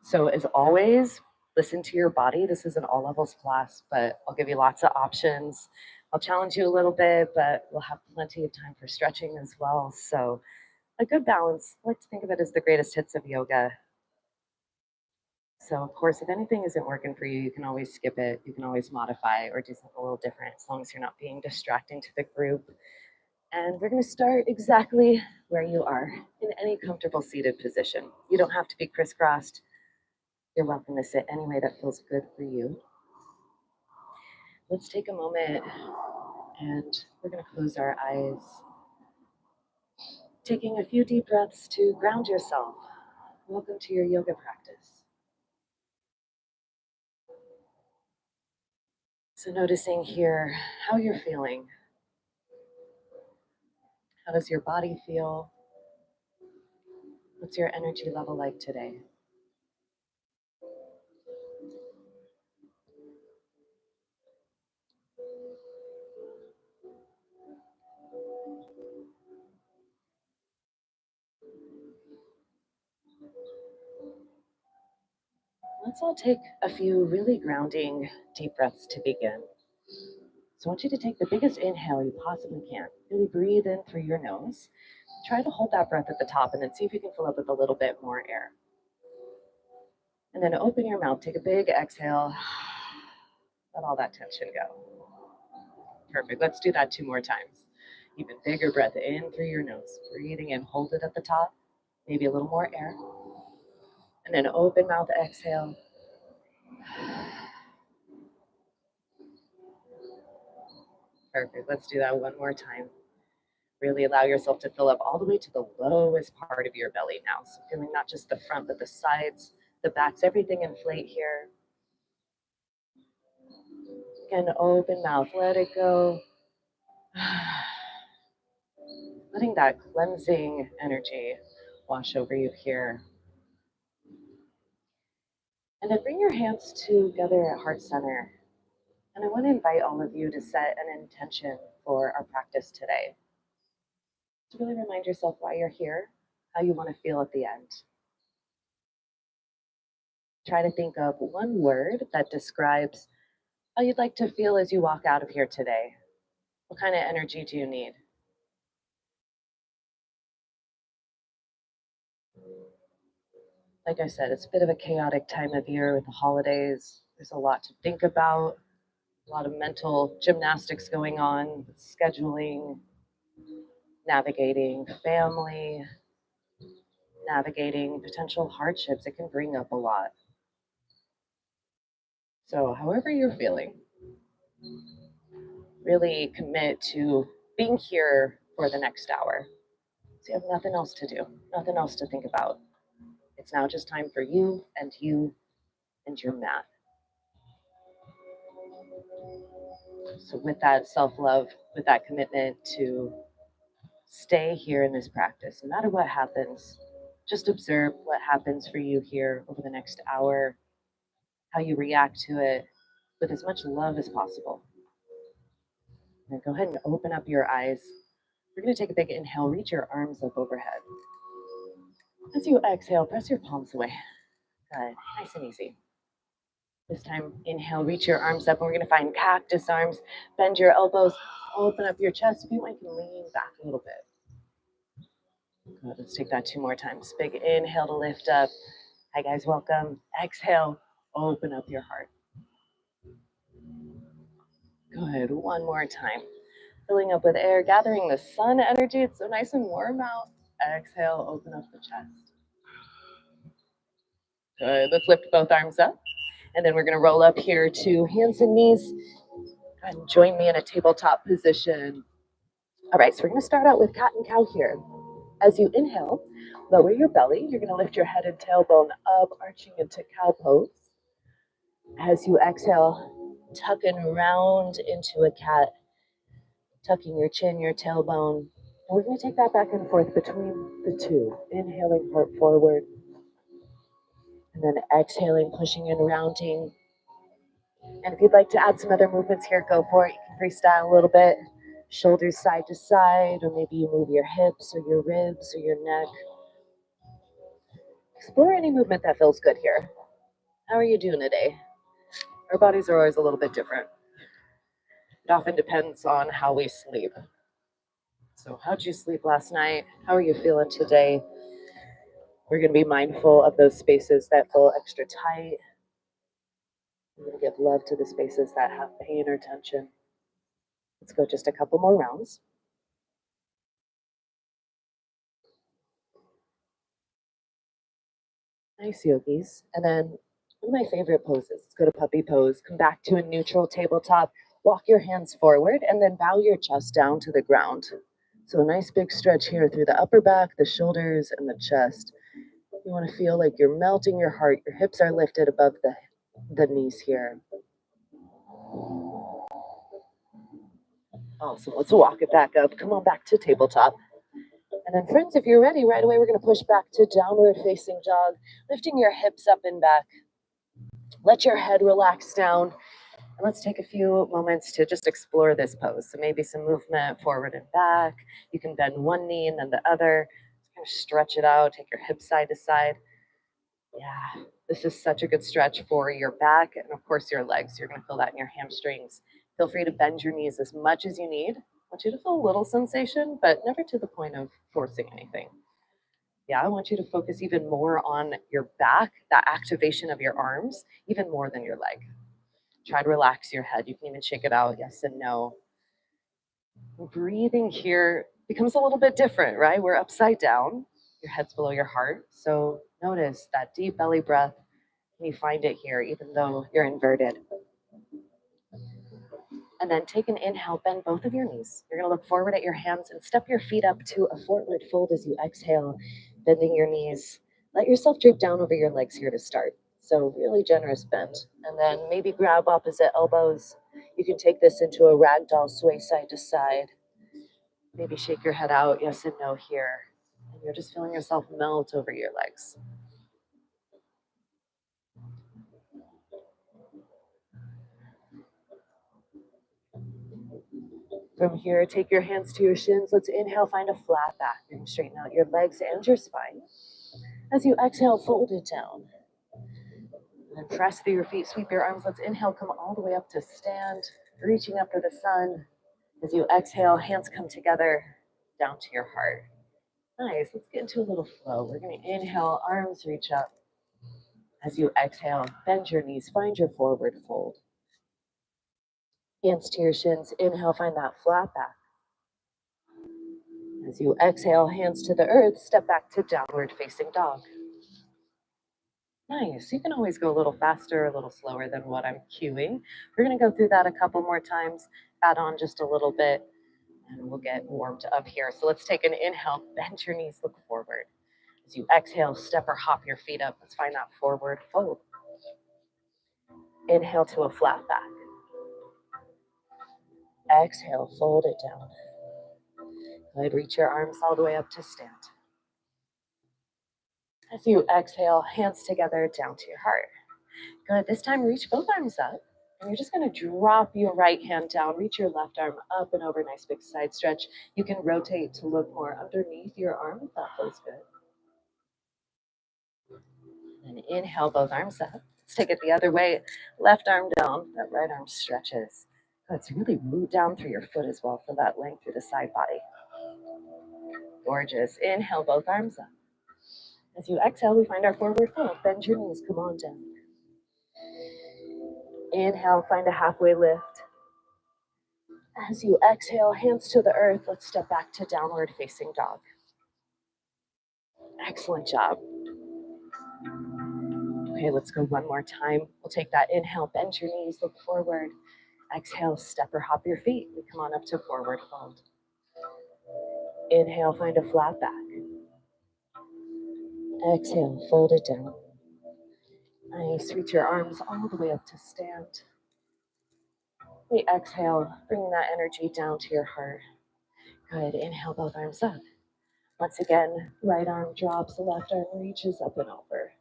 So as always, listen to your body. This is an all levels class, but I'll give you lots of options. I'll challenge you a little bit, but we'll have plenty of time for stretching as well. So a good balance. I like to think of it as the greatest hits of yoga. So of course, if anything isn't working for you, you can always skip it. You can always modify or do something a little different as long as you're not being distracting to the group. And we're going to start exactly where you are in any comfortable seated position. You don't have to be crisscrossed. You're welcome to sit any way that feels good for you. Let's take a moment and we're going to close our eyes, taking a few deep breaths to ground yourself. Welcome to your yoga practice. So noticing here how you're feeling. How does your body feel? What's your energy level like today? Let's all take a few really grounding deep breaths to begin. So I want you to take the biggest inhale you possibly can. Really breathe in through your nose. Try to hold that breath at the top and then see if you can fill up with a little bit more air. And then open your mouth, take a big exhale. Let all that tension go. Perfect. Let's do that 2 more times. Even bigger breath in through your nose. Breathing in, hold it at the top. Maybe a little more air. And then open mouth, exhale. Perfect. Let's do that 1 more time. Really allow yourself to fill up all the way to the lowest part of your belly now. So feeling not just the front, but the sides, the backs, everything inflate here. Again, open mouth, let it go. Letting that cleansing energy wash over you here. And then bring your hands together at heart center. And I want to invite all of you to set an intention for our practice today. To really remind yourself why you're here, how you want to feel at the end. Try to think of one word that describes how you'd like to feel as you walk out of here today. What kind of energy do you need? Like I said, it's a bit of a chaotic time of year with the holidays. There's a lot to think about, a lot of mental gymnastics going on, scheduling, navigating family, navigating potential hardships. It can bring up a lot. So, however you're feeling, really commit to being here for the next hour. So, you have nothing else to do, nothing else to think about. It's now just time for you and your mat. So, with that self love, with that commitment to stay here in this practice, no matter what happens, just observe what happens for you here over the next hour, how you react to it with as much love as possible. And go ahead and open up your eyes. We're going to take a big inhale, reach your arms up overhead. As you exhale, press your palms away. Good, nice and easy. This time, inhale, reach your arms up, and we're going to find cactus arms. Bend your elbows, open up your chest. If you want, you can lean back a little bit. Good, let's take that 2 more times. Big inhale to lift up. Hi, guys, welcome. Exhale, open up your heart. Good, 1 more time. Filling up with air, gathering the sun energy. It's so nice and warm out. Exhale, open up the chest. Good, let's lift both arms up. And then we're going to roll up here to hands and knees. Go ahead and join me in a tabletop position. All right, so we're going to start out with cat and cow here. As you inhale, lower your belly. You're going to lift your head and tailbone up, arching into cow pose. As you exhale, tuck and round into a cat, tucking your chin, your tailbone. And we're going to take that back and forth between the two. Inhaling, heart forward. And then exhaling, pushing and rounding. And if you'd like to add some other movements here, go for it. You can freestyle a little bit. Shoulders side to side, or maybe you move your hips or your ribs or your neck. Explore any movement that feels good here. How are you doing today? Our bodies are always a little bit different. It often depends on how we sleep. So, how'd you sleep last night? How are you feeling today? We're going to be mindful of those spaces that feel extra tight. We're going to give love to the spaces that have pain or tension. Let's go just a couple more rounds. Nice, yogis. And then one of my favorite poses. Let's go to puppy pose. Come back to a neutral tabletop. Walk your hands forward and then bow your chest down to the ground. So a nice big stretch here through the upper back, the shoulders, and the chest. You want to feel like you're melting your heart. Your hips are lifted above the knees here. Awesome. Let's walk it back up. Come on back to tabletop. And then friends, if you're ready, right away we're going to push back to downward facing dog, lifting your hips up and back. Let your head relax down. And let's take a few moments to just explore this pose. So maybe some movement forward and back. You can bend one knee and then the other. Just kind of stretch it out. Take your hips side to side. Yeah, this is such a good stretch for your back and of course your legs. You're going to feel that in your hamstrings. Feel free to bend your knees as much as you need. I want you to feel a little sensation, but never to the point of forcing anything. Yeah, I want you to focus even more on your back, that activation of your arms, even more than your leg. Try to relax your head. You can even shake it out, yes and no. Breathing here becomes a little bit different, right? We're upside down. Your head's below your heart. So notice that deep belly breath. Can you find it here, even though you're inverted? And then take an inhale, bend both of your knees. You're going to look forward at your hands and step your feet up to a forward fold as you exhale, bending your knees. Let yourself drip down over your legs here to start. So really generous bend. And then maybe grab opposite elbows. You can take this into a ragdoll sway side to side. Maybe shake your head out, yes and no here. And you're just feeling yourself melt over your legs. From here, take your hands to your shins. Let's inhale, find a flat back. You're going to straighten out your legs and your spine. As you exhale, fold it down. And then press through your feet, sweep your arms. Let's inhale, come all the way up to stand, reaching up to the sun. As you exhale, hands come together, down to your heart. Nice, let's get into a little flow. We're going to inhale, arms reach up. As you exhale, bend your knees, find your forward fold. Hands to your shins, inhale, find that flat back. As you exhale, hands to the earth, step back to downward facing dog. Nice. You can always go a little faster, a little slower than what I'm cueing. We're going to go through that a couple more times, add on just a little bit, and we'll get warmed up here. So let's take an inhale, bend your knees, look forward. As you exhale, step or hop your feet up. Let's find that forward fold. Inhale to a flat back. Exhale, fold it down. Good. Reach your arms all the way up to stand. As you exhale, hands together down to your heart. Good. This time, reach both arms up. And you're just going to drop your right hand down. Reach your left arm up and over. Nice big side stretch. You can rotate to look more underneath your arm if that feels good. And inhale, both arms up. Let's take it the other way. Left arm down. That right arm stretches. Let's really root down through your foot as well for that length through the side body. Gorgeous. Inhale, both arms up. As you exhale, we find our forward fold. Bend your knees. Come on down. Inhale, find a halfway lift. As you exhale, hands to the earth, let's step back to downward facing dog. Excellent job. Okay, let's go one more time. We'll take that inhale, bend your knees, look forward. Exhale, step or hop your feet. We come on up to forward fold. Inhale, find a flat back. Exhale, fold it down. Nice, reach your arms all the way up to stand. We exhale, bring that energy down to your heart. Good, inhale, both arms up. Once again, right arm drops, left arm reaches up and over.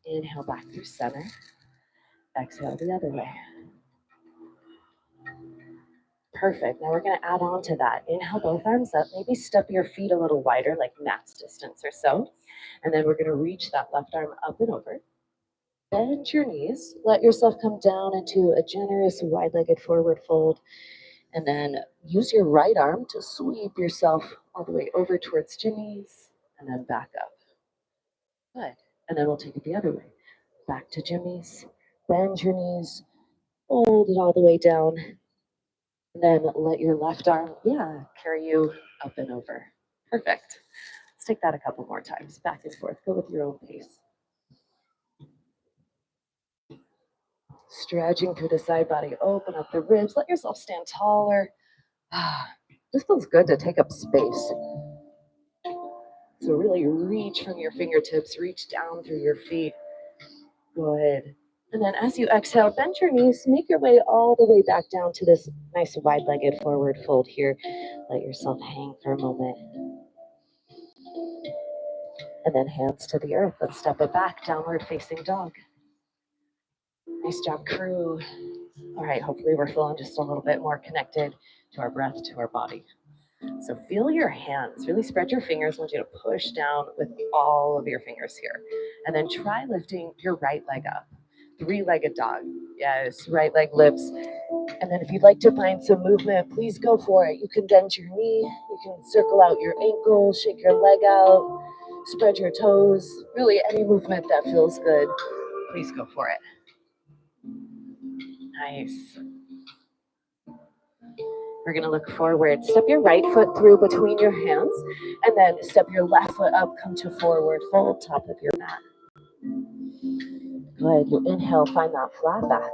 Inhale back through center. Exhale the other way. Perfect. Now we're going to add on to that. Inhale both arms up. Maybe step your feet a little wider, like max distance or so. And then we're going to reach that left arm up and over. Bend your knees. Let yourself come down into a generous wide-legged forward fold. And then use your right arm to sweep yourself all the way over towards jimmies and then back up. Good. And then we'll take it the other way. Back to jimmies. Bend your knees. Hold it all the way down. And then let your left arm, carry you up and over. Perfect. Let's take that a couple more times. Back and forth. Go with your own pace. Stretching through the side body. Open up the ribs. Let yourself stand taller. This feels good to take up space. So really reach from your fingertips. Reach down through your feet. Good. And then as you exhale, bend your knees, make your way all the way back down to this nice wide-legged forward fold here. Let yourself hang for a moment. And then hands to the earth. Let's step it back, downward facing dog. Nice job, crew. All right, hopefully we're feeling just a little bit more connected to our breath, to our body. So feel your hands, really spread your fingers. I want you to push down with all of your fingers here. And then try lifting your right leg up. Three-legged dog. Yes, right leg lifts. And then if you'd like to find some movement, please go for it. You can bend your knee, you can circle out your ankle, shake your leg out, spread your toes. Really any movement that feels good, please go for it. Nice. We're going to look forward. Step your right foot through between your hands, and then step your left foot up, come to forward fold, top of your mat. Good. You inhale, find that flat back.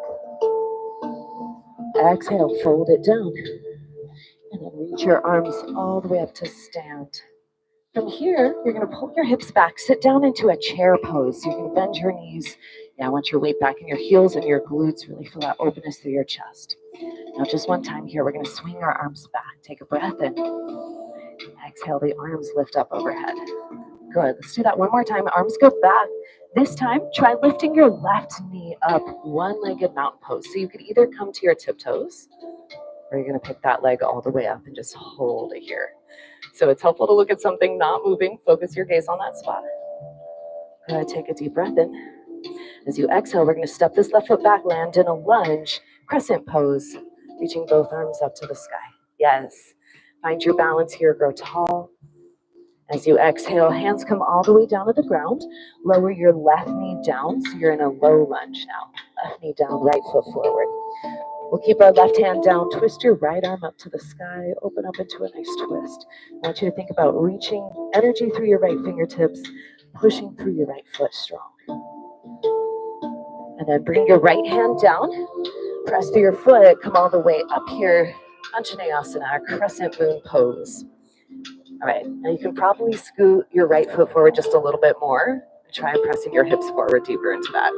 Exhale, fold it down. And then reach your arms all the way up to stand. From here, you're going to pull your hips back, sit down into a chair pose. So you can bend your knees. I want your weight back in your heels and your glutes. Really feel that openness through your chest. Now, just one time here, we're going to swing our arms back. Take a breath in. Exhale, the arms lift up overhead. Good. Let's do that one more time. Arms go back. This time, try lifting your left knee up, one-legged mountain pose. So you could either come to your tiptoes, or you're going to pick that leg all the way up and just hold it here. So it's helpful to look at something not moving. Focus your gaze on that spot. Good. Take a deep breath in. As you exhale, we're going to step this left foot back, land in a lunge, crescent pose, reaching both arms up to the sky. Yes. Find your balance here. Grow tall. As you exhale, hands come all the way down to the ground. Lower your left knee down, so you're in a low lunge now. Left knee down, right foot forward. We'll keep our left hand down. Twist your right arm up to the sky. Open up into a nice twist. I want you to think about reaching energy through your right fingertips, pushing through your right foot strong. And then bring your right hand down. Press through your foot. Come all the way up here. Anjaneyasana, our crescent moon pose. All right, now you can probably scoot your right foot forward just a little bit more. Try pressing your hips forward deeper into that.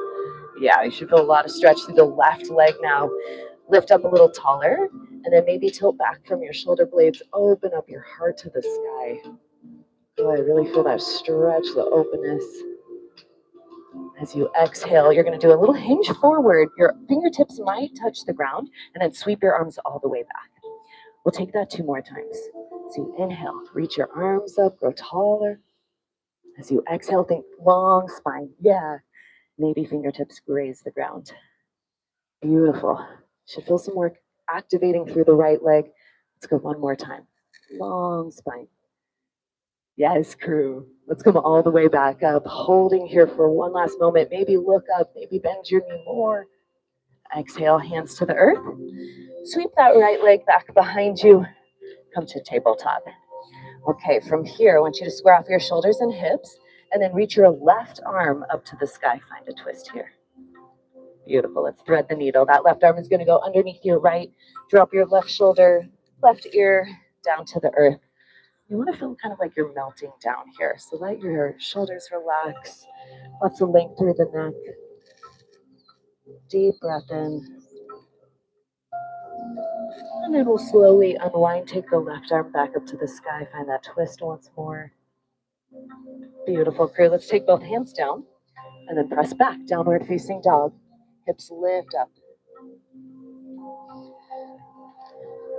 Yeah, you should feel a lot of stretch through the left leg now. Lift up a little taller, and then maybe tilt back from your shoulder blades. Open up your heart to the sky. Good, really feel that stretch, the openness. As you exhale, you're going to do a little hinge forward. Your fingertips might touch the ground, and then sweep your arms all the way back. We'll take that 2 more times. So you inhale, reach your arms up, grow taller. As you exhale, think long spine. Yeah, maybe fingertips graze the ground. Beautiful. Should feel some work activating through the right leg. Let's go one more time. Long spine. Yes, crew. Let's come all the way back up, holding here for one last moment. Maybe look up, maybe bend your knee more. Exhale, hands to the earth. Sweep that right leg back behind you. Come to tabletop. Okay, from here, I want you to square off your shoulders and hips, and then reach your left arm up to the sky. Find a twist here. Beautiful. Let's thread the needle. That left arm is going to go underneath your right. Drop your left shoulder, left ear down to the earth. You want to feel kind of like you're melting down here. So let your shoulders relax. Lots of length through the neck. Deep breath in. And then we'll slowly unwind. Take the left arm back up to the sky. Find that twist once more. Beautiful, crew. Let's take both hands down and then press back. Downward facing dog. Hips lift up.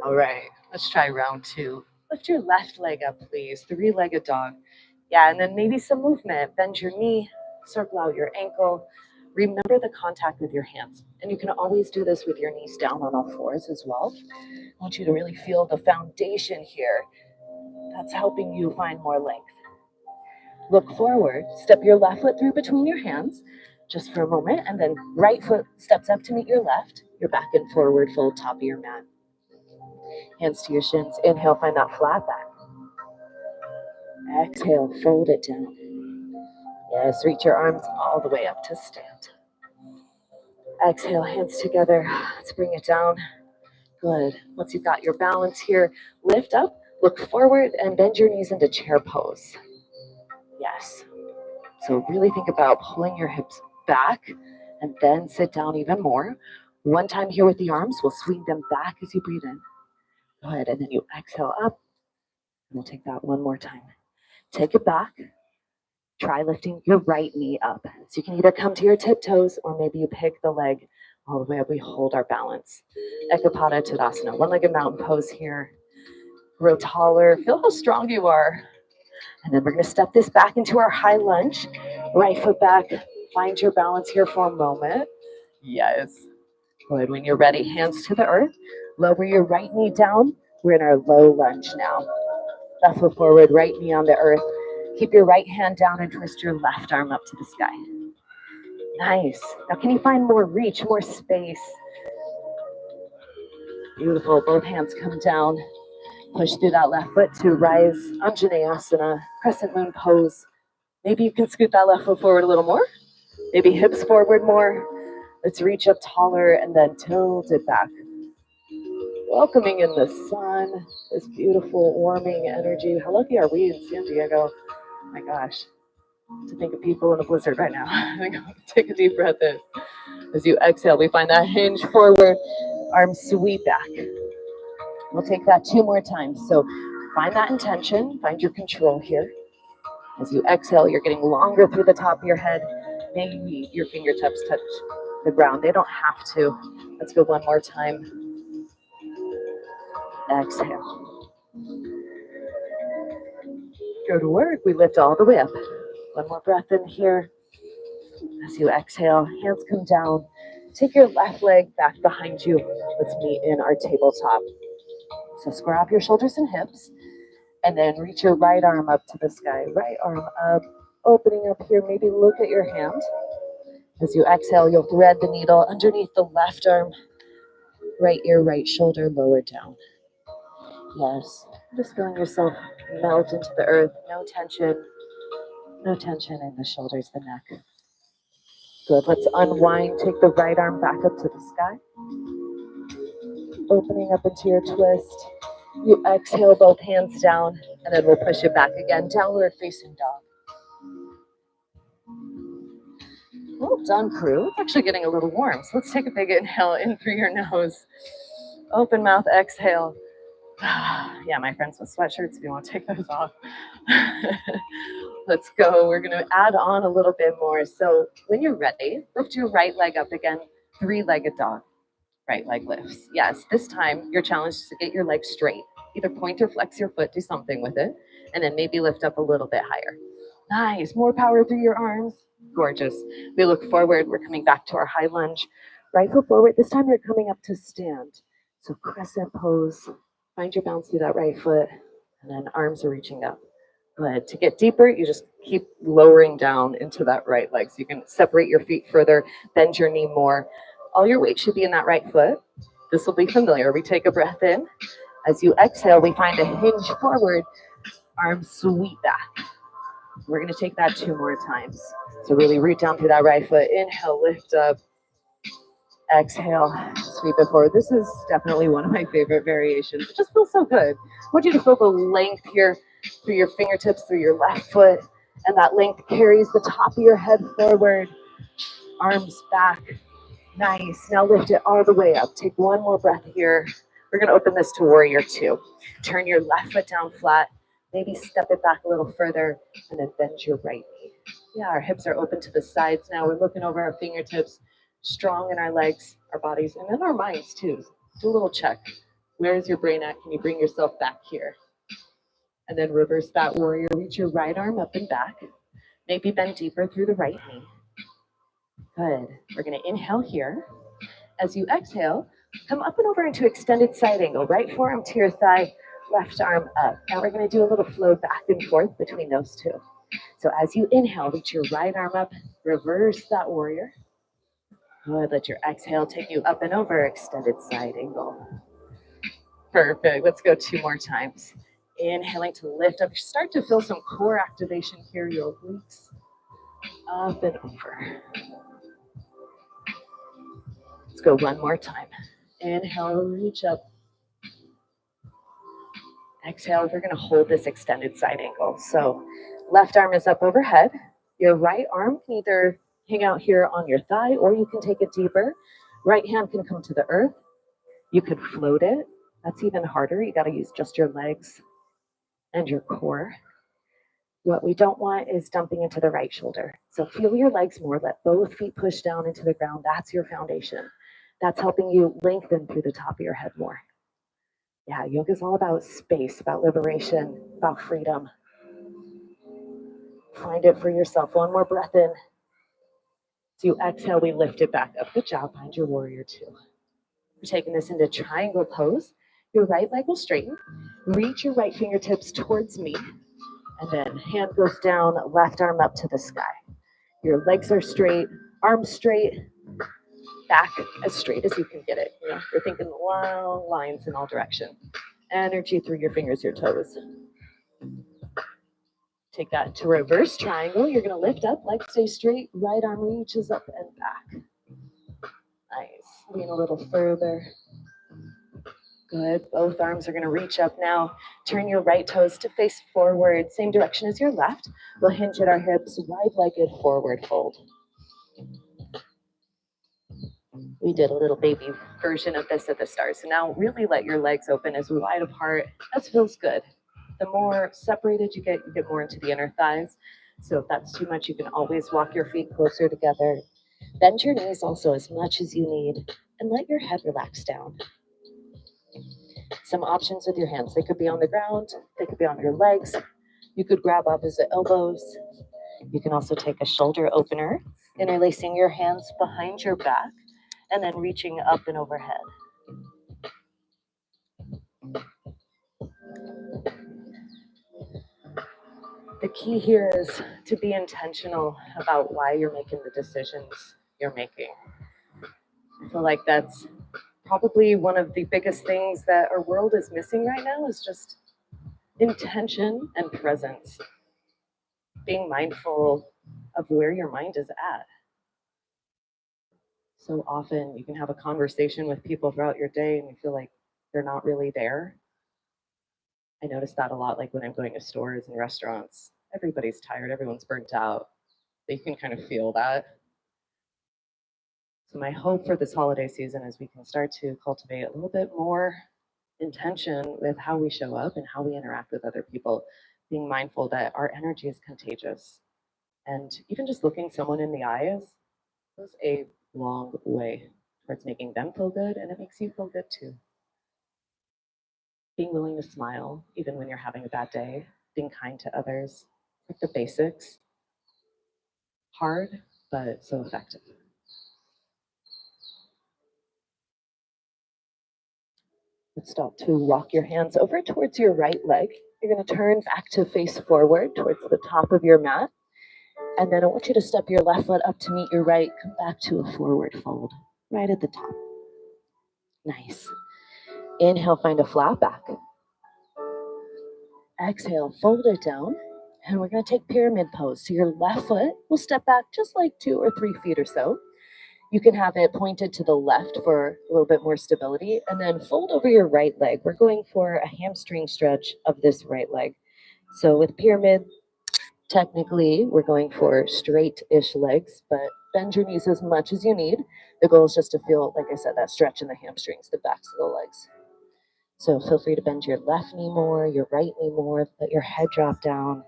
All right, let's try round two. Lift your left leg up, please. Three-legged dog. Yeah, and then maybe some movement. Bend your knee, circle out your ankle. Remember the contact with your hands. And you can always do this with your knees down on all fours as well. I want you to really feel the foundation here. That's helping you find more length. Look forward, step your left foot through between your hands just for a moment, and then right foot steps up to meet your left. You're back and forward fold, top of your mat. Hands to your shins. Inhale, find that flat back. Exhale, fold it down. Yes, reach your arms all the way up to stand. Exhale, hands together. Let's bring it down. Good. Once you've got your balance here, lift up, look forward, and bend your knees into chair pose. Yes. So really think about pulling your hips back and then sit down even more. One time here with the arms, we'll swing them back as you breathe in. Good. And then you exhale up. And we'll take that one more time. Take it back. Try lifting your right knee up. So you can either come to your tiptoes or maybe you pick the leg all the way up. We hold our balance. Ekapada Tadasana, one-legged mountain pose here. Grow taller. Feel how strong you are. And then we're going to step this back into our high lunge. Right foot back. Find your balance here for a moment. Yes. Good. When you're ready, hands to the earth. Lower your right knee down. We're in our low lunge now. Left foot forward, right knee on the earth. Keep your right hand down and twist your left arm up to the sky. Nice. Now can you find more reach, more space? Beautiful. Both hands come down. Push through that left foot to rise Anjaneyasana, crescent moon pose. Maybe you can scoot that left foot forward a little more. Maybe hips forward more. Let's reach up taller and then tilt it back. Welcoming in the sun, this beautiful warming energy. How lucky are we in San Diego? Oh my gosh, to think of people in a blizzard right now. Take a deep breath in. As you exhale, we find that hinge forward, arms sweep back. We'll take that two more times. So find that intention, find your control here. As you exhale, you're getting longer through the top of your head. Maybe your fingertips touch the ground. They don't have to. Let's go one more time. Exhale. Go to work. We lift all the way up. One more breath in here. As you exhale, hands come down. Take your left leg back behind you. Let's meet in our tabletop. So square off your shoulders and hips. And then reach your right arm up to the sky. Right arm up, opening up here. Maybe look at your hand. As you exhale, you'll thread the needle underneath the left arm. Right ear, right shoulder, lower down. Yes, just feeling yourself melt into the earth. No tension. No tension in the shoulders, the neck. Good. Let's unwind. Take the right arm back up to the sky. Opening up into your twist. You exhale, both hands down, and then we'll push it back again. Downward facing dog. Well done, crew. It's actually getting a little warm. So let's take a big inhale in through your nose. Open mouth, exhale. Yeah, my friends with sweatshirts, if you want to take those off. Let's go. We're going to add on a little bit more. So when you're ready, lift your right leg up again. Three-legged dog. Right leg lifts. Yes, this time your challenge is to get your leg straight. Either point or flex your foot, do something with it, and then maybe lift up a little bit higher. Nice. More power through your arms. Gorgeous. We look forward. We're coming back to our high lunge. Right foot forward. This time you're coming up to stand. So crescent pose. Find your bounce through that right foot, and then arms are reaching up. Good. To get deeper, you just keep lowering down into that right leg. So you can separate your feet further, bend your knee more. All your weight should be in that right foot. This will be familiar. We take a breath in. As you exhale, we find a hinge forward, arms sweep back. We're going to take that two more times. So really root down through that right foot. Inhale, lift up. Exhale, sweep it forward. This is definitely one of my favorite variations. It just feels so good. I want you to feel the length here through your fingertips, through your left foot, and that length carries the top of your head forward, arms back. Nice. Now lift it all the way up. Take one more breath here. We're going to open this to warrior two. Turn your left foot down flat. Maybe step it back a little further, and then bend your right knee. Yeah, our hips are open to the sides now. We're looking over our fingertips. Strong in our legs, our bodies, and in our minds too. Do a little check. Where's your brain at? Can you bring yourself back here? And then reverse that warrior. Reach your right arm up and back. Maybe bend deeper through the right knee. Good. We're going to inhale here. As you exhale, come up and over into extended side angle. Right forearm to your thigh, left arm up. Now we're going to do a little flow back and forth between those two. So as you inhale, reach your right arm up, reverse that warrior. Good. Let your exhale take you up and over, extended side angle. Perfect. Let's go 2 more times. Inhaling to lift up. Start to feel some core activation here, your obliques. Up and over. Let's go 1 more time. Inhale, reach up. Exhale, we're going to hold this extended side angle. So left arm is up overhead. Your right arm can either hang out here on your thigh or you can take it deeper. Right hand can come to the earth. You could float it. That's even harder. You got to use just your legs and your core. What we don't want is dumping into the right shoulder. So feel your legs more. Let both feet push down into the ground. That's your foundation. That's helping you lengthen through the top of your head more. Yeah, yoga is all about space, about liberation, about freedom. Find it for yourself. 1 more breath in. So you exhale, we lift it back up. Good job. Find your warrior 2. We're taking this into triangle pose. Your right leg will straighten. Reach your right fingertips towards me. And then hand goes down, left arm up to the sky. Your legs are straight, arms straight, back as straight as you can get it. You know, you're thinking long lines in all directions. Energy through your fingers, your toes. Take that to reverse triangle. You're going to lift up, legs stay straight, right arm reaches up and back. Nice. Lean a little further. Good. Both arms are going to reach up now. Turn your right toes to face forward, same direction as your left. We'll hinge at our hips, wide-legged forward fold. We did a little baby version of this at the start. So now really let your legs open as wide apart. That feels good. The more separated you get more into the inner thighs. So if that's too much, you can always walk your feet closer together. Bend your knees also as much as you need and let your head relax down. Some options with your hands. They could be on the ground. They could be on your legs. You could grab opposite elbows. You can also take a shoulder opener, interlacing your hands behind your back and then reaching up and overhead. The key here is to be intentional about why you're making the decisions you're making. I feel like that's probably one of the biggest things that our world is missing right now is just intention and presence. Being mindful of where your mind is at. So often you can have a conversation with people throughout your day and you feel like they're not really there. I notice that a lot, like when I'm going to stores and restaurants. Everybody's tired, everyone's burnt out. But you can kind of feel that. So my hope for this holiday season is we can start to cultivate a little bit more intention with how we show up and how we interact with other people, being mindful that our energy is contagious. And even just looking someone in the eyes goes a long way towards making them feel good, and it makes you feel good too. Being willing to smile, even when you're having a bad day, being kind to others, like the basics. Hard, but so effective. Let's start to walk your hands over towards your right leg. You're going to turn back to face forward towards the top of your mat. And then I want you to step your left foot up to meet your right. Come back to a forward fold right at the top. Nice. Inhale, find a flat back. Exhale, fold it down. And we're going to take pyramid pose. So your left foot will step back just like 2 or 3 feet or so. You can have it pointed to the left for a little bit more stability. And then fold over your right leg. We're going for a hamstring stretch of this right leg. So with pyramid, technically, we're going for straight-ish legs, but bend your knees as much as you need. The goal is just to feel, like I said, that stretch in the hamstrings, the backs of the legs. So feel free to bend your left knee more, your right knee more, let your head drop down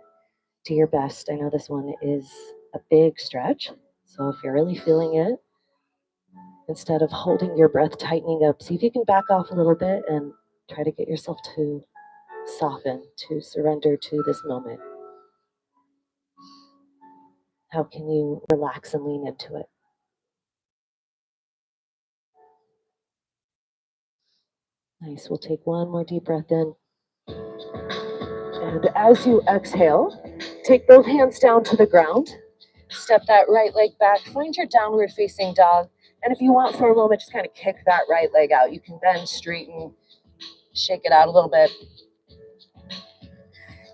to your best. I know this one is a big stretch, so if you're really feeling it, instead of holding your breath, tightening up, see if you can back off a little bit and Try to get yourself to soften, to surrender to this moment. How can you relax and lean into it? Nice. We'll take one more deep breath in. And as you exhale, take both hands down to the ground. Step that right leg back. Find your downward facing dog. And if you want for a moment, just kind of kick that right leg out. You can bend, straighten, shake it out a little bit.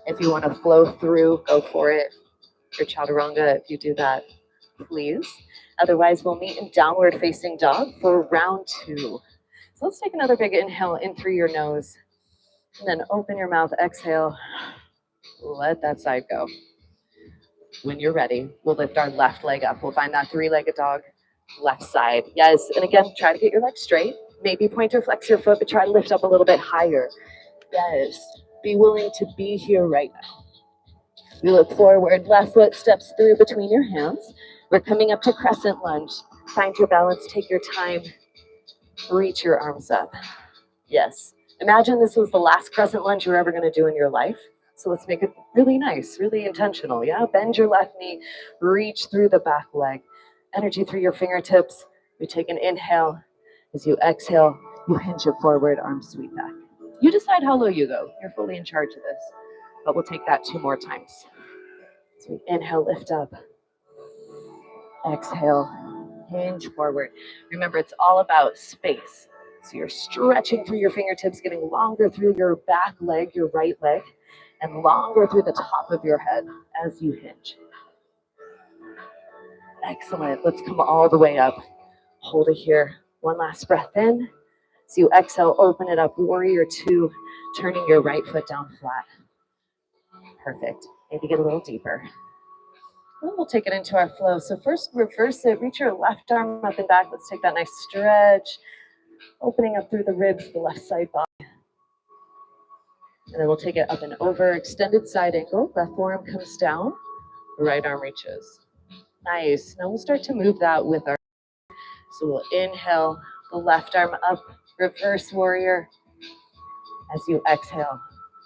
If you want to flow through, go for it. Your chaturanga, if you do that, please. Otherwise, we'll meet in downward facing dog for round 2. So let's take another big inhale in through your nose. And then open your mouth, exhale. Let that side go. When you're ready, we'll lift our left leg up. We'll find that 3-legged dog, left side. Yes, and again, try to get your legs straight. Maybe point or flex your foot, but try to lift up a little bit higher. Yes, be willing to be here right now. We look forward, left foot steps through between your hands. We're coming up to crescent lunge. Find your balance, take your time, reach your arms up. Yes, imagine this was the last crescent lunge you're ever gonna do in your life. So let's make it really nice, really intentional, yeah? Bend your left knee, reach through the back leg. Energy through your fingertips. We take an inhale. As you exhale, you hinge it forward, arms sweep back. You decide how low you go. You're fully in charge of this. But we'll take that 2 more times. So we inhale, lift up. Exhale, hinge forward. Remember, it's all about space. So you're stretching through your fingertips, getting longer through your back leg, your right leg, and longer through the top of your head as you hinge. Excellent. Let's come all the way up. Hold it here. One last breath in. So you exhale, open it up. Warrior 2, turning your right foot down flat. Perfect. Maybe get a little deeper. And we'll take it into our flow. So first, reverse it. Reach your left arm up and back. Let's take that nice stretch. Opening up through the ribs, the left side body. And then we'll take it up and over. Extended side angle. Left forearm comes down. Right arm reaches. Nice. Now we'll start to move that with our. So we'll inhale the left arm up. Reverse warrior. As you exhale,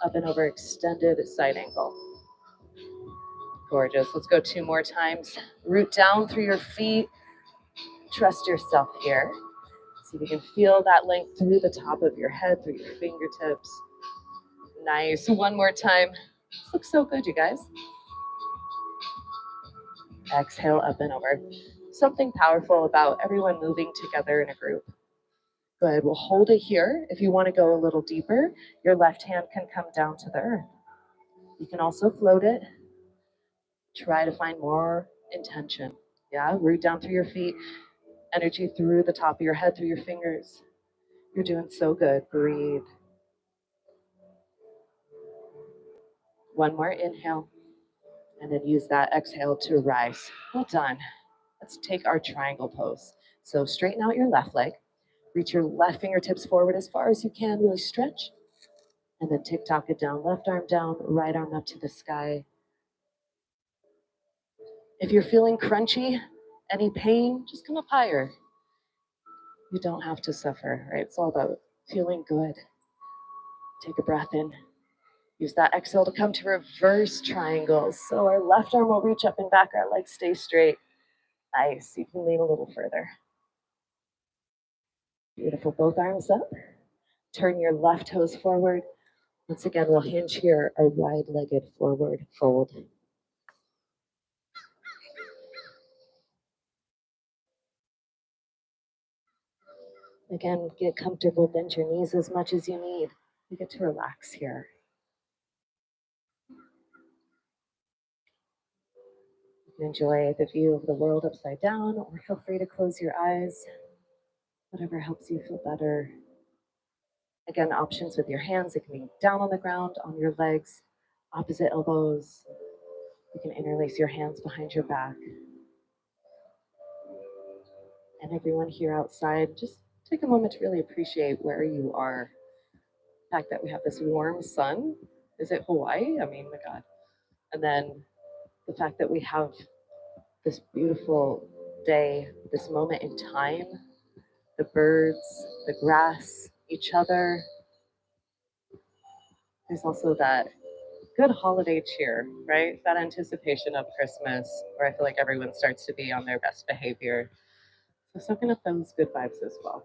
up and over, extended side angle. Gorgeous. Let's go 2 more times. Root down through your feet. Trust yourself here. See if you can feel that length through the top of your head, through your fingertips. Nice. 1 more time. This looks so good, you guys. Exhale, up and over. Something powerful about everyone moving together in a group. Good. We'll hold it here. If you want to go a little deeper, your left hand can come down to the earth. You can also float it. Try to find more intention. Yeah, root down through your feet, energy through the top of your head, through your fingers. You're doing so good. Breathe. 1 more inhale, and then use that exhale to rise. Well done. Let's take our triangle pose. So straighten out your left leg. Reach your left fingertips forward as far as you can. Really stretch. And then tick-tock it down. Left arm down, right arm up to the sky. If you're feeling crunchy, any pain, just come up higher. You don't have to suffer, right? It's all about feeling good. Take a breath in. Use that exhale to come to reverse triangles. So our left arm will reach up and back, our legs stay straight. Nice. You can lean a little further. Beautiful. Both arms up. Turn your left toes forward. Once again, we'll hinge here, a wide-legged forward fold. Again, get comfortable, bend your knees as much as you need. You get to relax here. You can enjoy the view of the world upside down, or feel free to close your eyes. Whatever helps you feel better. Again, options with your hands. It can be down on the ground, on your legs, opposite elbows. You can interlace your hands behind your back. And everyone here outside, just take a moment to really appreciate where you are. The fact that we have this warm sun. Is it Hawaii? I mean, my God. And then the fact that we have this beautiful day, this moment in time, the birds, the grass, each other. There's also that good holiday cheer, right? That anticipation of Christmas, where I feel like everyone starts to be on their best behavior. So soaking up those good vibes as well.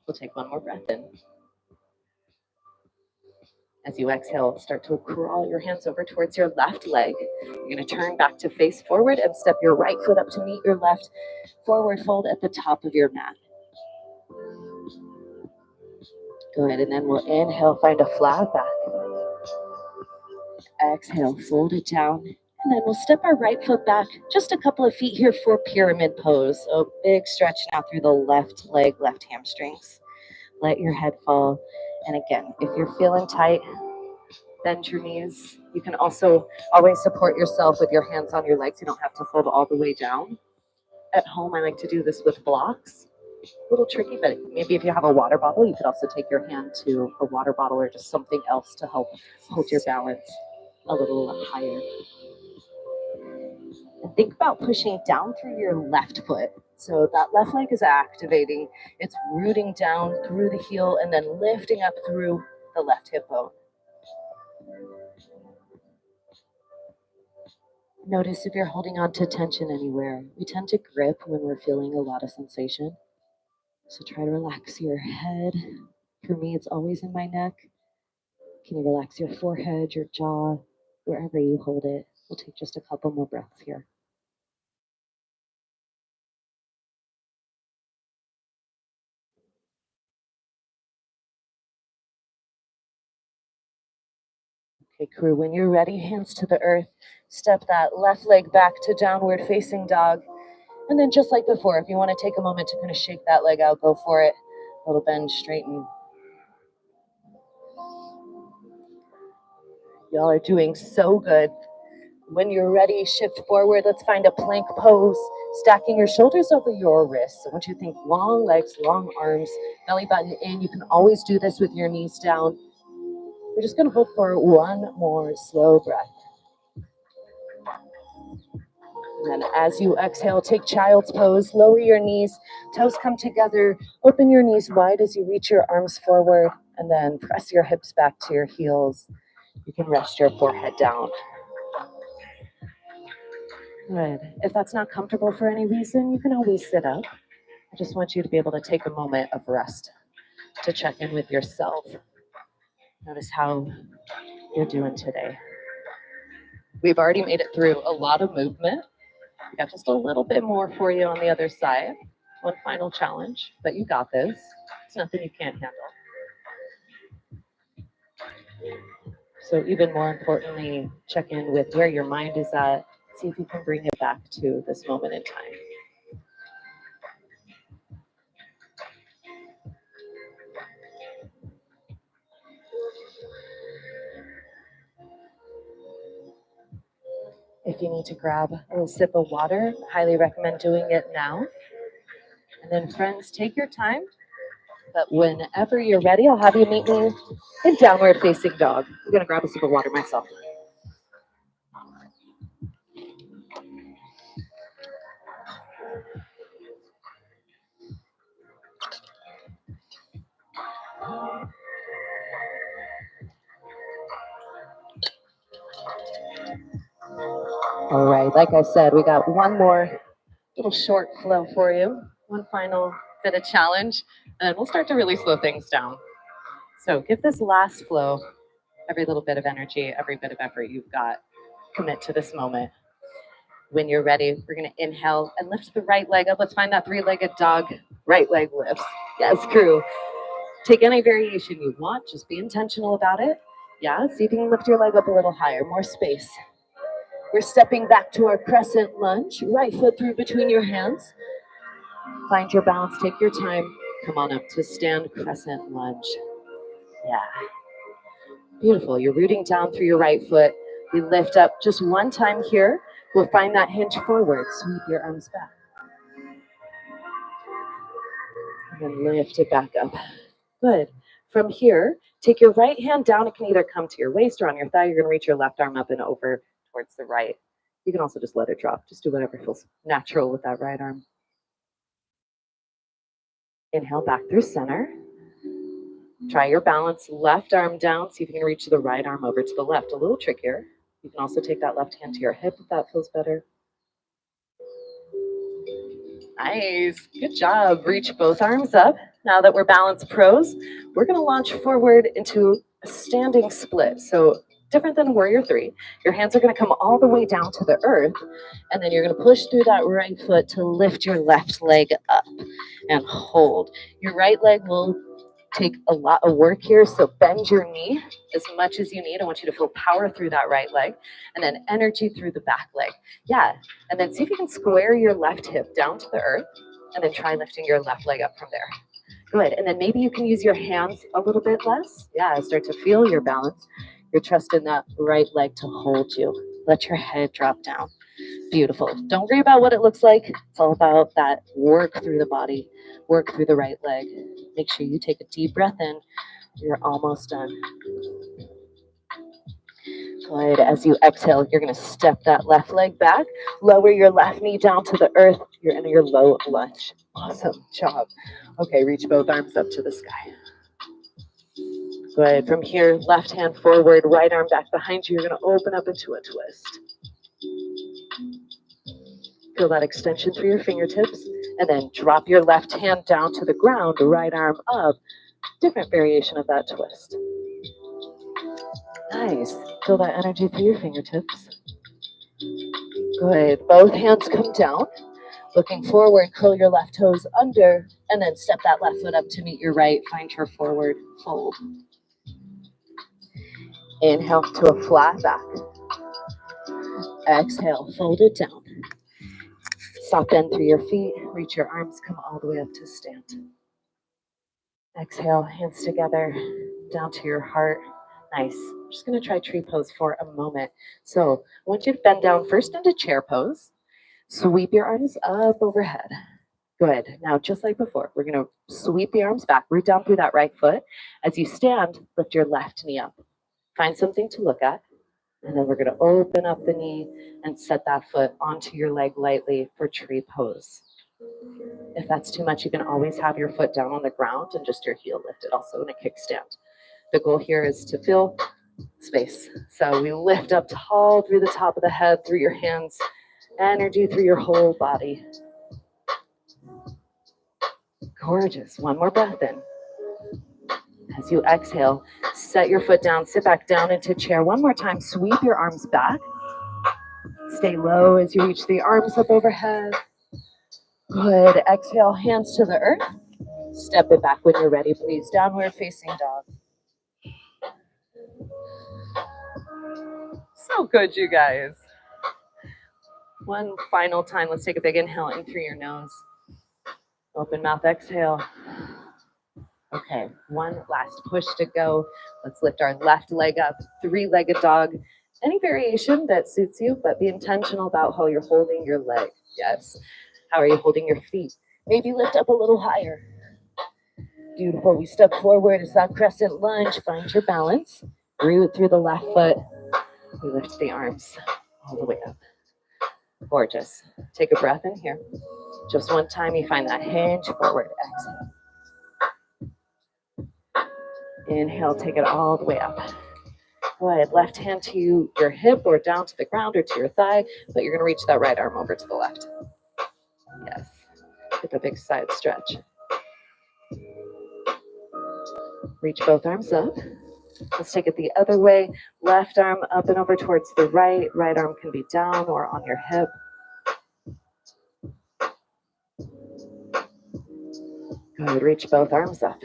We'll take one more breath in. As you exhale, start to crawl your hands over towards your left leg. You're going to turn back to face forward and step your right foot up to meet your left. Forward fold at the top of your mat. Good, and then we'll inhale, find a flat back. Exhale, fold it down. And then we'll step our right foot back just a couple of feet here for pyramid pose. So big stretch now through the left leg, left hamstrings. Let your head fall. And again, if you're feeling tight, bend your knees. You can also always support yourself with your hands on your legs. You don't have to fold all the way down. At home, I like to do this with blocks. A little tricky, but maybe if you have a water bottle, you could also take your hand to a water bottle or just something else to help hold your balance a little higher. And think about pushing down through your left foot. So that left leg is activating. It's rooting down through the heel and then lifting up through the left hip bone. Notice if you're holding on to tension anywhere. We tend to grip when we're feeling a lot of sensation. So try to relax your head. For me, it's always in my neck. Can you relax your forehead, your jaw, wherever you hold it? We'll take just a couple more breaths here. Okay, crew, when you're ready, hands to the earth. Step that left leg back to downward facing dog. And then just like before, if you want to take a moment to kind of shake that leg out, go for it. A little bend, straighten. Y'all are doing so good. When you're ready, shift forward. Let's find a plank pose, stacking your shoulders over your wrists. So once you think long legs, long arms, belly button in, you can always do this with your knees down. We're just gonna hold for one more slow breath. And then as you exhale, take child's pose, lower your knees, toes come together, open your knees wide as you reach your arms forward, and then press your hips back to your heels. You can rest your forehead down. Good. If that's not comfortable for any reason, you can always sit up. I just want you to be able to take a moment of rest to check in with yourself. Notice how you're doing today. We've already made it through a lot of movement. We got just a little bit more for you on the other side. One final challenge, but you got this. It's nothing you can't handle. So even more importantly, check in with where your mind is at. See if you can bring it back to this moment in time. If you need to grab a little sip of water, highly recommend doing it now. And then friends, take your time, but whenever you're ready, I'll have you meet me in downward facing dog. I'm gonna grab a sip of water myself. All right, like I said, we got one more little short flow for you. One final bit of challenge, and then we'll start to really slow things down. So give this last flow every little bit of energy, every bit of effort you've got. Commit to this moment. When you're ready, we're gonna inhale and lift the right leg up. Let's find that three-legged dog. Right leg lifts. Yes, crew. Take any variation you want. Just be intentional about it. Yeah, see if you can lift your leg up a little higher, more space. We're stepping back to our crescent lunge. Right foot through between your hands. Find your balance, take your time. Come on up to stand crescent lunge. Yeah. Beautiful. You're rooting down through your right foot. We lift up just one time here. We'll find that hinge forward. Sweep your arms back. And then lift it back up. Good. From here, take your right hand down. It can either come to your waist or on your thigh. You're going to reach your left arm up and over towards the right. You can also just let it drop. Just do whatever feels natural with that right arm. Inhale back through center. Try your balance, left arm down. See if you can reach the right arm over to the left. A little trickier. You can also take that left hand to your hip if that feels better. Nice, good job. Reach both arms up. Now that we're balance pros, we're gonna launch forward into a standing split. So different than warrior three. Your hands are gonna come all the way down to the earth, and then you're gonna push through that right foot to lift your left leg up and hold. Your right leg will take a lot of work here, so bend your knee as much as you need. I want you to feel power through that right leg, and then energy through the back leg. Yeah, and then see if you can square your left hip down to the earth, and then try lifting your left leg up from there. Good, and then maybe you can use your hands a little bit less. Yeah, start to feel your balance. You're trusting that right leg to hold you. Let your head drop down. Beautiful. Don't worry about what it looks like. It's all about that work through the body, work through the right leg. Make sure you take a deep breath in. You're almost done. Good. As you exhale, you're going to step that left leg back, lower your left knee down to the earth. You're in your low lunge. Awesome job. Okay, reach both arms up to the sky. Good. From here, left hand forward, right arm back behind you. You're going to open up into a twist. Feel that extension through your fingertips, and then drop your left hand down to the ground, right arm up. Different variation of that twist. Nice. Feel that energy through your fingertips. Good. Both hands come down. Looking forward, curl your left toes under, and then step that left foot up to meet your right. Find your forward fold. Inhale to a flat back. Exhale, fold it down. Soft bend through your feet. Reach your arms, come all the way up to stand. Exhale, hands together, down to your heart. Nice. I'm just going to try tree pose for a moment. So I want you to bend down first into chair pose. Sweep your arms up overhead. Good. Now, just like before, we're going to sweep the arms back, root down through that right foot. As you stand, lift your left knee up. Find something to look at. And then we're going to open up the knee and set that foot onto your leg lightly for tree pose. If that's too much, you can always have your foot down on the ground and just your heel lifted, also in a kickstand. The goal here is to feel space. So we lift up tall through the top of the head, through your hands, energy through your whole body. Gorgeous. One more breath in. As you exhale, set your foot down, sit back down into chair. One more time, sweep your arms back. Stay low as you reach the arms up overhead. Good. Exhale, hands to the earth. Step it back when you're ready, please. Downward facing dog. So good, you guys. One final time. Let's take a big inhale in through your nose. Open mouth, exhale. Okay, one last push to go. Let's lift our left leg up, three-legged dog. Any variation that suits you, but be intentional about how you're holding your leg. Yes. How are you holding your feet? Maybe lift up a little higher. Beautiful. We step forward. It's that crescent lunge. Find your balance. Root through the left foot. We lift the arms all the way up. Gorgeous. Take a breath in here. Just one time, you find that hinge forward. Exhale. Inhale, take it all the way up. Good. Left hand to your hip or down to the ground or to your thigh, but you're going to reach that right arm over to the left. Yes. Get the big side stretch. Reach both arms up. Let's take it the other way. Left arm up and over towards the right. Right arm can be down or on your hip. Good. Reach both arms up.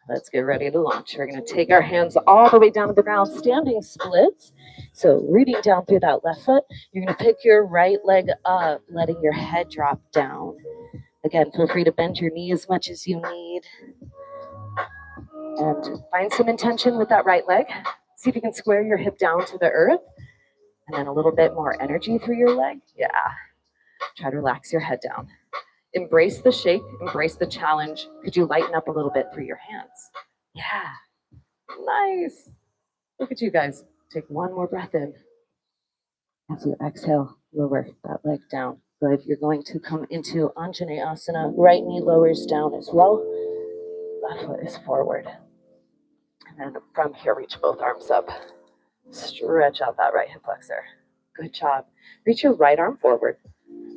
Let's get ready to launch. We're going to take our hands all the way down to the ground, standing splits. So rooting down through that left foot. You're going to pick your right leg up, letting your head drop down. Again, feel free to bend your knee as much as you need. And find some intention with that right leg. See if you can square your hip down to the earth. And then a little bit more energy through your leg. Yeah. Try to relax your head down. Embrace the shake, embrace the challenge. Could you lighten up a little bit through your hands? Yeah, nice. Look at you guys. Take one more breath in. As you exhale, lower that leg down. Good. You're going to come into Anjaneyasana. Right knee lowers down as well. Left foot is forward. And from here, reach both arms up. Stretch out that right hip flexor. Good job. Reach your right arm forward.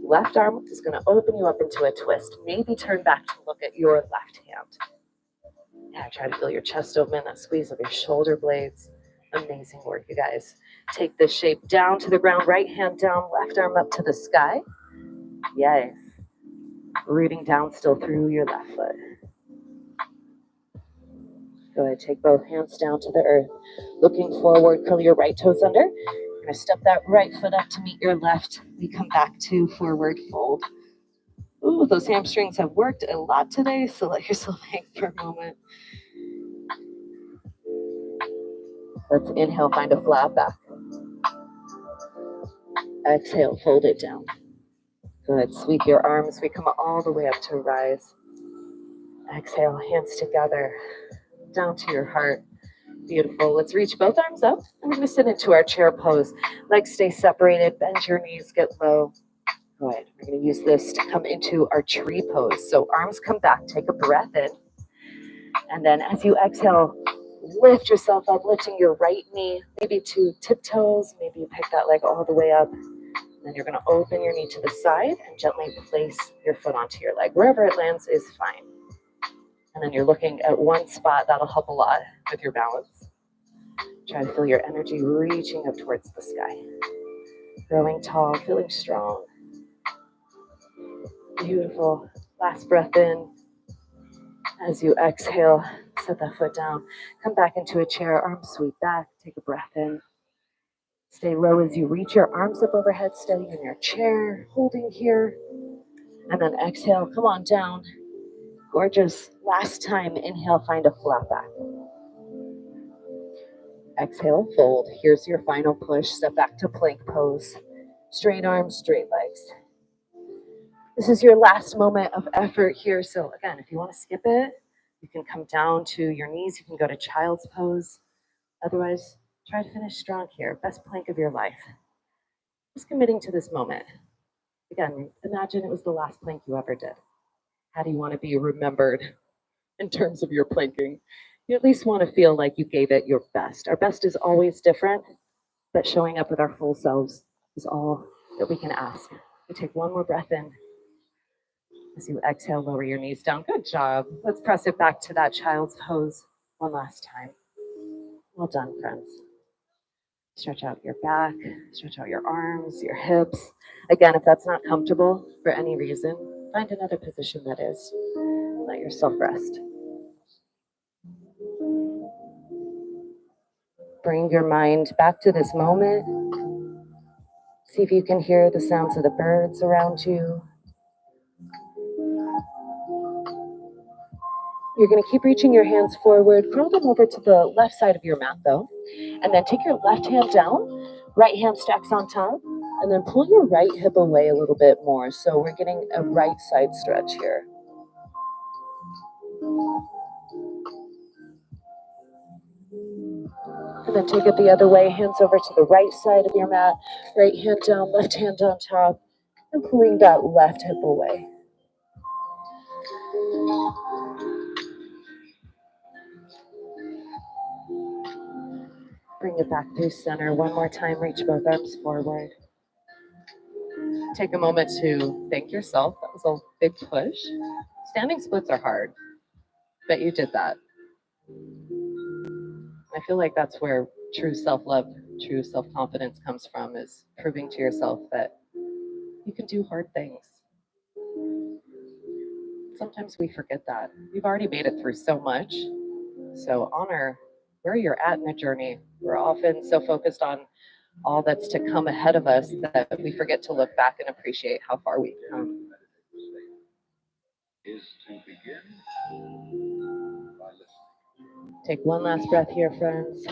Left arm is going to open you up into a twist. Maybe turn back to look at your left hand. Yeah, try to feel your chest open, that squeeze of your shoulder blades. Amazing work, you guys. Take this shape down to the ground, right hand down, left arm up to the sky. Yes. Rooting down still through your left foot. Go ahead, take both hands down to the earth. Looking forward, curl your right toes under. You're going to step that right foot up to meet your left. We come back to forward fold. Ooh, those hamstrings have worked a lot today, so let yourself hang for a moment. Let's inhale, find a flat back. Exhale, fold it down. Good, sweep your arms. We come all the way up to rise. Exhale, hands together, down to your heart. Beautiful. Let's reach both arms up. And we're going to sit into our chair pose. Legs stay separated, bend your knees, get low. Good. We're going to use this to come into our tree pose. So arms come back, take a breath in. And then as you exhale, lift yourself up, lifting your right knee, maybe to tiptoes. Maybe you pick that leg all the way up. Then you're going to open your knee to the side and gently place your foot onto your leg. Wherever it lands is fine. And then you're looking at one spot. That'll help a lot with your balance. Try to feel your energy reaching up towards the sky. Growing tall, feeling strong. Beautiful. Last breath in. As you exhale, set that foot down. Come back into a chair, arms sweep back. Take a breath in. Stay low as you reach your arms up overhead, steady in your chair, holding here. And then exhale, come on down. Gorgeous. Last time, inhale, find a flat back. Exhale, fold. Here's your final push. Step back to plank pose. Straight arms, straight legs. This is your last moment of effort here. So again, if you want to skip it, you can come down to your knees. You can go to child's pose. Otherwise, try to finish strong here. Best plank of your life. Just committing to this moment. Again, imagine it was the last plank you ever did. How do you want to be remembered in terms of your planking? You at least want to feel like you gave it your best. Our best is always different, but showing up with our full selves is all that we can ask. We take one more breath in. As you exhale, lower your knees down. Good job. Let's press it back to that child's pose one last time. Well done, friends. Stretch out your back, stretch out your arms, your hips. Again, if that's not comfortable for any reason, find another position that is. Let yourself rest. Bring your mind back to this moment. See if you can hear the sounds of the birds around you. You're going to keep reaching your hands forward. Curl them over to the left side of your mat, though. And then take your left hand down. Right hand stacks on top. And then pull your right hip away a little bit more. So we're getting a right side stretch here. And then take it the other way. Hands over to the right side of your mat. Right hand down, left hand on top. And pulling that left hip away. Bring it back through center. One more time, reach both arms forward. Take a moment to thank yourself. That was a big push. Standing splits are hard, but you did that. I feel like that's where true self-love, true self-confidence comes from, is proving to yourself that you can do hard things. Sometimes we forget that. You've already made it through so much. So honor where you're at in the journey. We're often so focused on all that's to come ahead of us that we forget to look back and appreciate how far we've come. Take one last breath here, friends.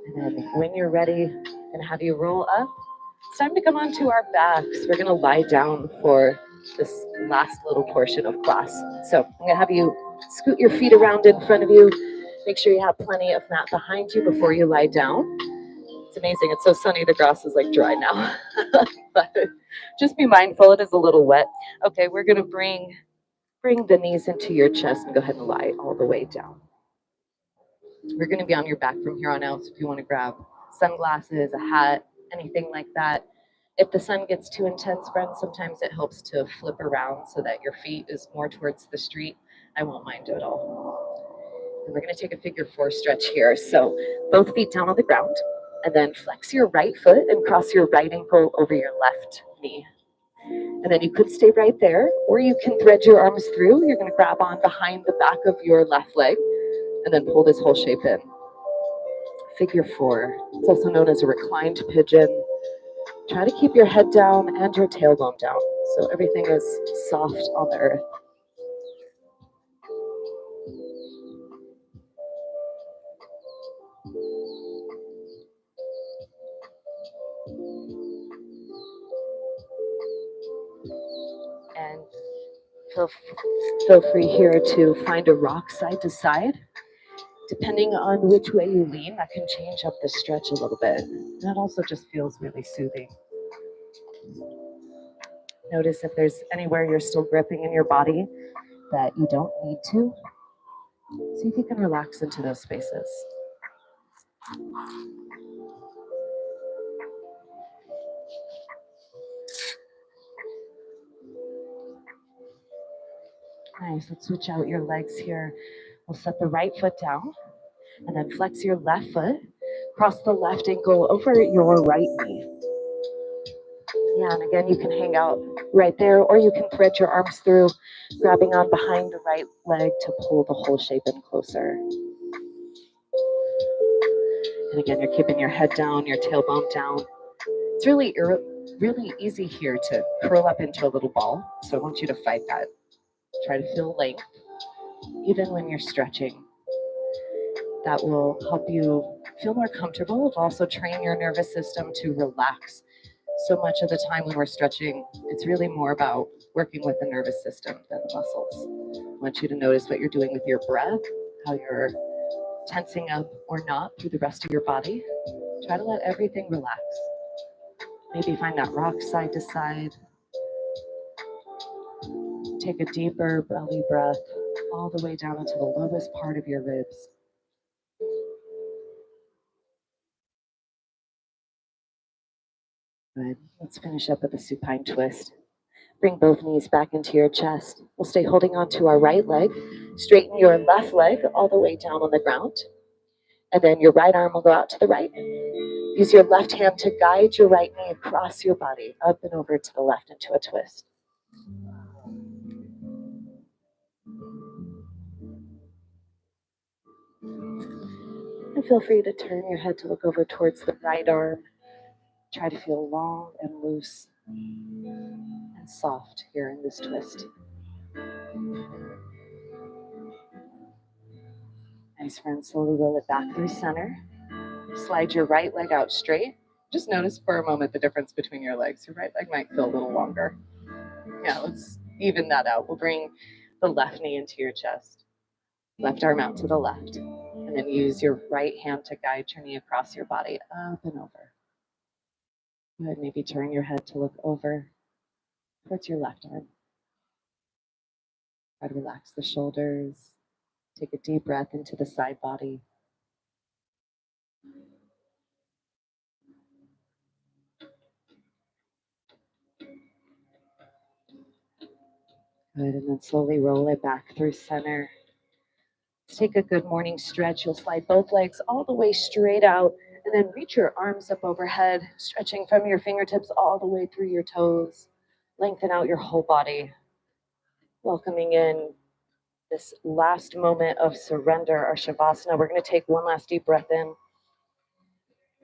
And then when you're ready, I'm going to have you roll up. It's time to come onto our backs. We're going to lie down for this last little portion of class. So I'm going to have you scoot your feet around in front of you. Make sure you have plenty of mat behind you before you lie down. It's amazing. It's so sunny. The grass is like dry now. But just be mindful. It is a little wet. Okay, we're going to bring the knees into your chest and go ahead and lie all the way down. We're going to be on your back from here on out, so if you want to grab sunglasses, a hat, anything like that. If the sun gets too intense, friends, sometimes it helps to flip around so that your feet is more towards the street. I won't mind at all. And we're going to take a figure 4 stretch here. So both feet down on the ground, and then flex your right foot and cross your right ankle over your left knee. And then you could stay right there, or you can thread your arms through. You're going to grab on behind the back of your left leg and then pull this whole shape in. Figure 4. It's also known as a reclined pigeon. Try to keep your head down and your tailbone down, so everything is soft on the earth. And feel free here to find a rock side to side. Depending on which way you lean, that can change up the stretch a little bit. That also just feels really soothing. Notice if there's anywhere you're still gripping in your body that you don't need to. See if you can relax into those spaces. Nice, let's switch out your legs here. We'll set the right foot down and then flex your left foot. Cross the left ankle over your right knee. Yeah, and again, you can hang out right there, or you can thread your arms through, grabbing on behind the right leg to pull the whole shape in closer. And again, you're keeping your head down, your tailbone down. It's really easy here to curl up into a little ball, so I want you to fight that. Try to feel length, even when you're stretching. That will help you feel more comfortable. It'll also train your nervous system to relax. So much of the time when we're stretching, it's really more about working with the nervous system than the muscles. I want you to notice what you're doing with your breath, how you're tensing up or not through the rest of your body. Try to let everything relax. Maybe find that rock side to side. Take a deeper belly breath all the way down into the lowest part of your ribs. Good. Let's finish up with a supine twist. Bring both knees back into your chest. We'll stay holding on to our right leg. Straighten your left leg all the way down on the ground. And then your right arm will go out to the right. Use your left hand to guide your right knee across your body, up and over to the left into a twist. And feel free to turn your head to look over towards the right arm. Try to feel long and loose and soft here in this twist. Nice, friend. Slowly roll it back through center. Slide your right leg out straight. Just notice for a moment the difference between your legs. Your right leg might feel a little longer. Yeah, let's even that out. We'll bring the left knee into your chest. Left arm out to the left. And then use your right hand to guide your knee across your body, up and over. Good. Maybe turn your head to look over towards your left arm. Try to relax the shoulders. Take a deep breath into the side body. Good, and then slowly roll it back through center. Let's take a good morning stretch. You'll slide both legs all the way straight out, and then reach your arms up overhead, stretching from your fingertips all the way through your toes. Lengthen out your whole body. Welcoming in this last moment of surrender, our Shavasana. We're going to take one last deep breath in.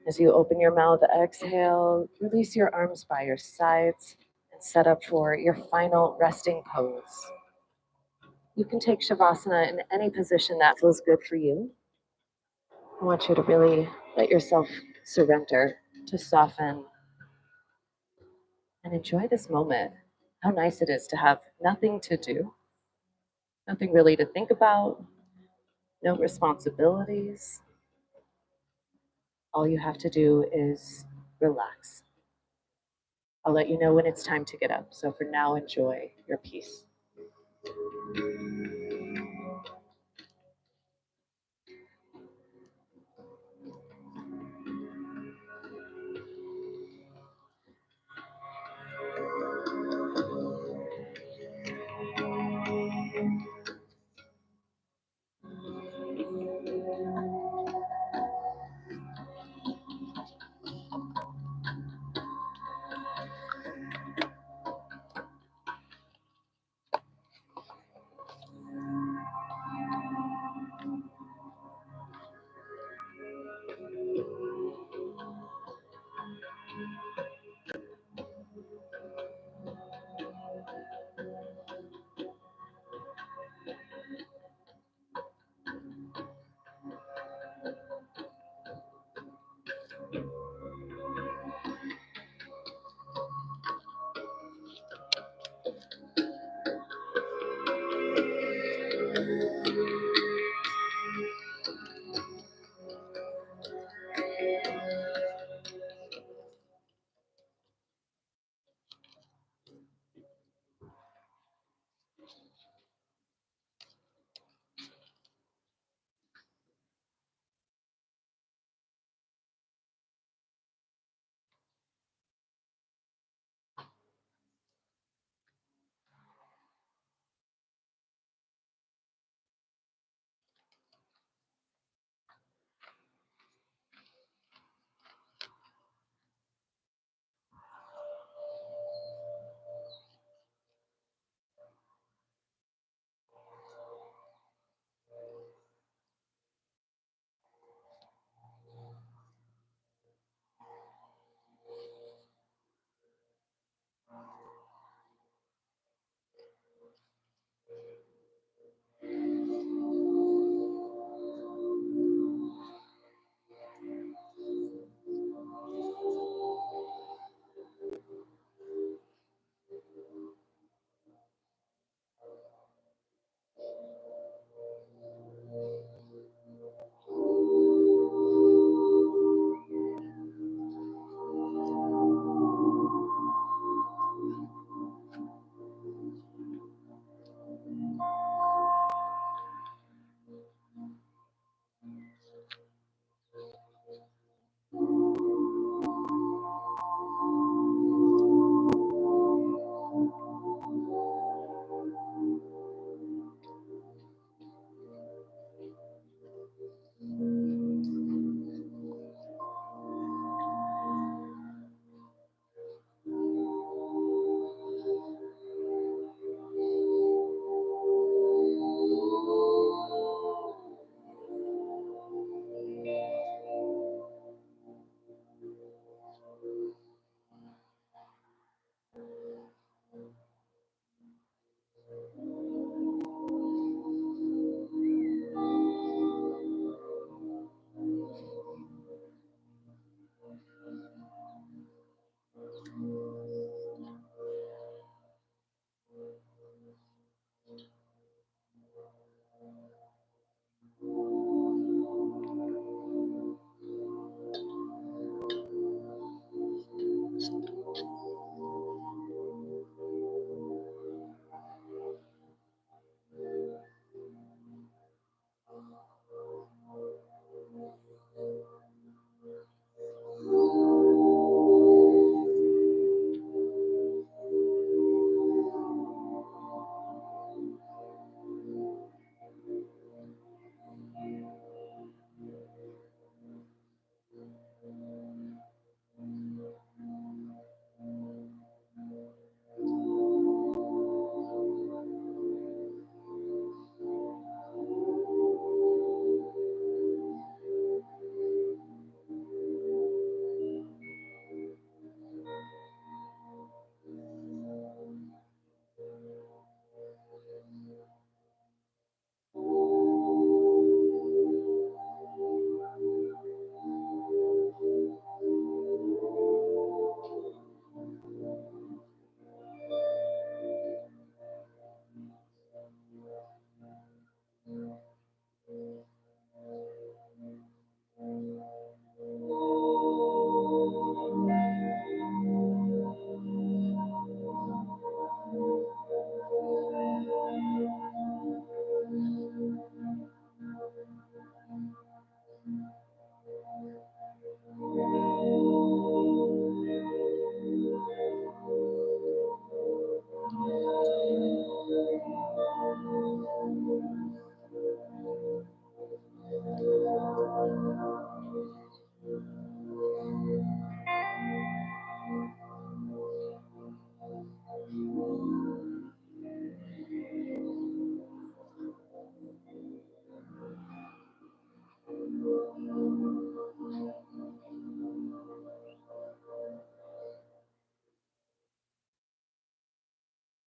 As you open your mouth, exhale, release your arms by your sides, and set up for your final resting pose. You can take Shavasana in any position that feels good for you. I want you to really let yourself surrender, to soften, and enjoy this moment. How nice it is to have nothing to do, nothing really to think about, no responsibilities. All you have to do is relax. I'll let you know when it's time to get up. So for now, enjoy your peace.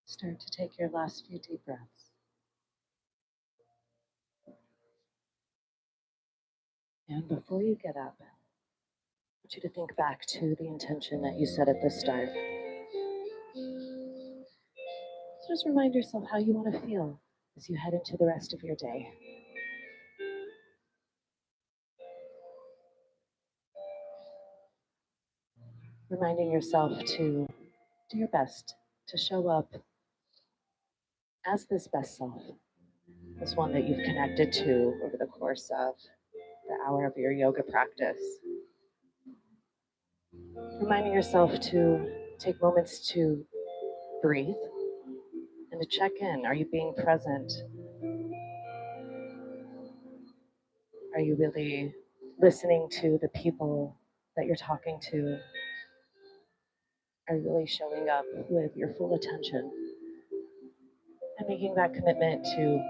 Start to take your last few deep breaths. And before you get up, I want you to think back to the intention that you set at the start. So just remind yourself how you want to feel as you head into the rest of your day. Reminding yourself to do your best to show up as this best self, this one that you've connected to over the course of the hour of your yoga practice. Reminding yourself to take moments to breathe and to check in. Are you being present? Are you really listening to the people that you're talking to? Are you really showing up with your full attention and making that commitment to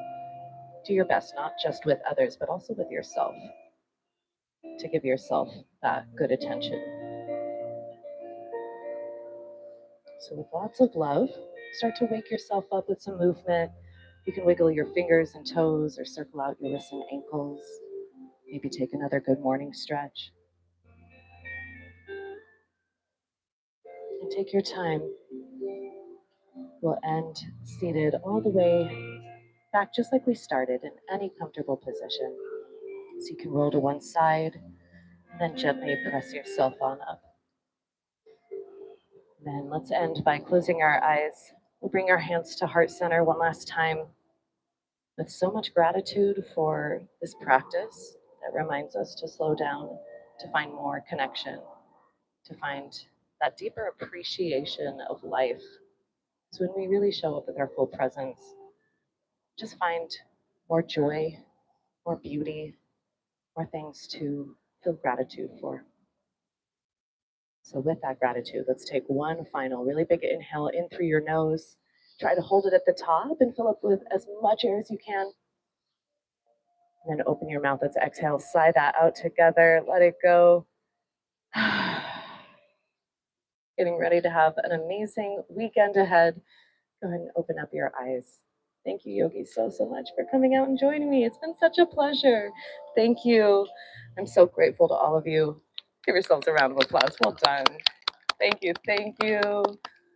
do your best, not just with others, but also with yourself, to give yourself that good attention? So with lots of love, start to wake yourself up with some movement. You can wiggle your fingers and toes or circle out your wrists and ankles. Maybe take another good morning stretch. And take your time. We'll end seated all the way back just like we started in any comfortable position. So you can roll to one side and then gently press yourself on up. Then let's end by closing our eyes. We'll bring our hands to heart center one last time with so much gratitude for this practice that reminds us to slow down, to find more connection, to find that deeper appreciation of life. So when we really show up with our full presence, just find more joy, more beauty, more things to feel gratitude for. So with that gratitude, let's take one final really big inhale in through your nose. Try to hold it at the top and fill up with as much air as you can. And then open your mouth. Let's exhale, sigh that out together. Let it go. Getting ready to have an amazing weekend ahead. Go ahead and open up your eyes. Thank you, Yogi, so much for coming out and joining me. It's been such a pleasure. Thank you. I'm so grateful to all of you. Give yourselves a round of applause. Well done. Thank you. Thank you.